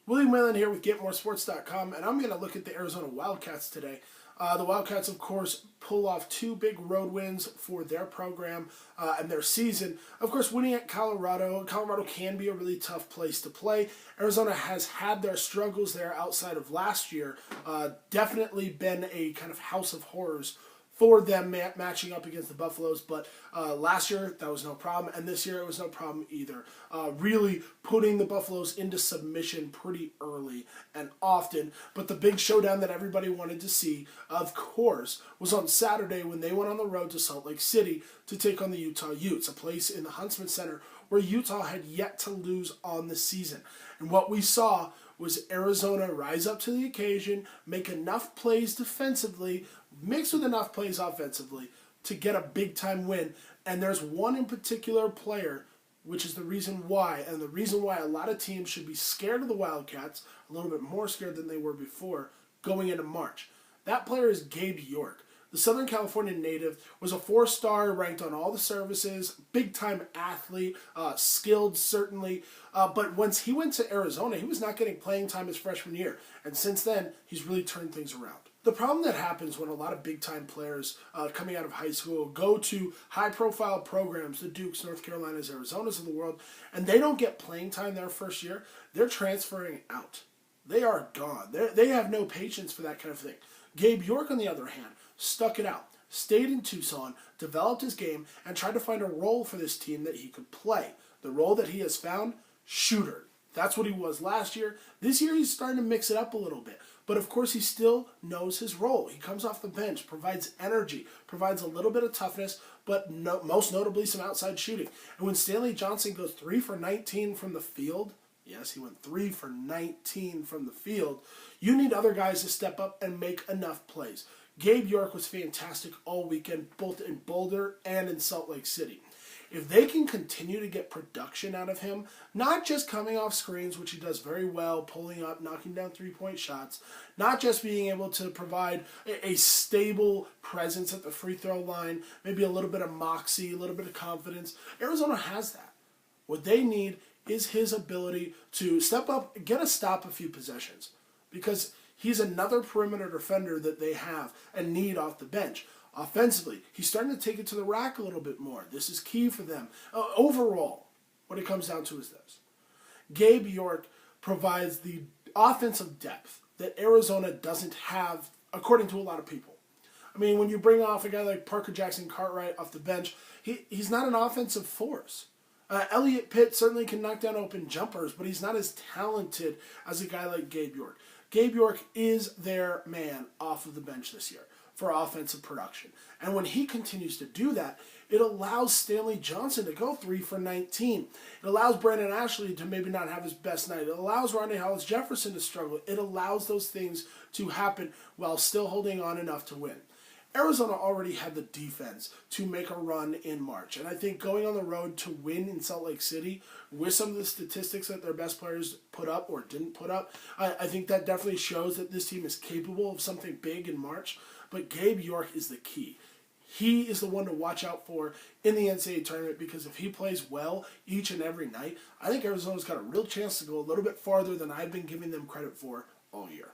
William Whalen here with GetMoreSports.com, and I'm going to look at the Arizona Wildcats today. The Wildcats, of course, pull off two big road wins for their program and their season. Of course, winning at Colorado. Colorado can be a really tough place to play. Arizona has had their struggles there outside of last year. Definitely been a kind of house of horrors for them matching up against the Buffaloes, but last year that was no problem, and this year it was no problem either. Really putting the Buffaloes into submission pretty early and often, but the big showdown that everybody wanted to see, of course, was on Saturday when they went on the road to Salt Lake City to take on the Utah Utes, a place in the Huntsman Center where Utah had yet to lose on the season. And what we saw was Arizona rise up to the occasion, make enough plays defensively, mixed with enough plays offensively to get a big-time win. And there's one in particular player, which is the reason why, and the reason why a lot of teams should be scared of the Wildcats, a little bit more scared than they were before, going into March. That player is Gabe York. The Southern California native was a 4-star, ranked on all the services, big-time athlete, skilled certainly. But once he went to Arizona, he was not getting playing time his freshman year. And since then, he's really turned things around. The problem that happens when a lot of big-time players coming out of high school go to high-profile programs, the Dukes, North Carolinas, Arizonas of the world, and they don't get playing time their first year, they're transferring out. They are gone. They have no patience for that kind of thing. Gabe York, on the other hand, stuck it out, stayed in Tucson, developed his game, and tried to find a role for this team that he could play. The role that he has found, shooter. That's what he was last year. This year he's starting to mix it up a little bit. But of course he still knows his role. He comes off the bench, provides energy, provides a little bit of toughness, but most notably some outside shooting. And when Stanley Johnson goes 3 for 19 from the field, yes, he went 3 for 19 from the field, you need other guys to step up and make enough plays. Gabe York was fantastic all weekend, both in Boulder and in Salt Lake City. If they can continue to get production out of him, not just coming off screens, which he does very well, pulling up, knocking down three-point shots, not just being able to provide a stable presence at the free throw line, maybe a little bit of moxie, a little bit of confidence, Arizona has that. What they need is his ability to step up, get a stop a few possessions, because he's another perimeter defender that they have and need off the bench. Offensively, he's starting to take it to the rack a little bit more. This is key for them. Overall, what it comes down to is this. Gabe York provides the offensive depth that Arizona doesn't have, according to a lot of people. I mean, when you bring off a guy like Parker Jackson Cartwright off the bench, he's not an offensive force. Elliot Pitt certainly can knock down open jumpers, but he's not as talented as a guy like Gabe York. Gabe York is their man off of the bench this year for offensive production. And when he continues to do that, it allows Stanley Johnson to go 3 for 19. It allows Brandon Ashley to maybe not have his best night. It allows Rondae Hollis-Jefferson to struggle. It allows those things to happen while still holding on enough to win. Arizona already had the defense to make a run in March. And I think going on the road to win in Salt Lake City with some of the statistics that their best players put up or didn't put up, I think that definitely shows that this team is capable of something big in March. But Gabe York is the key. He is the one to watch out for in the NCAA tournament, because if he plays well each and every night, I think Arizona's got a real chance to go a little bit farther than I've been giving them credit for all year.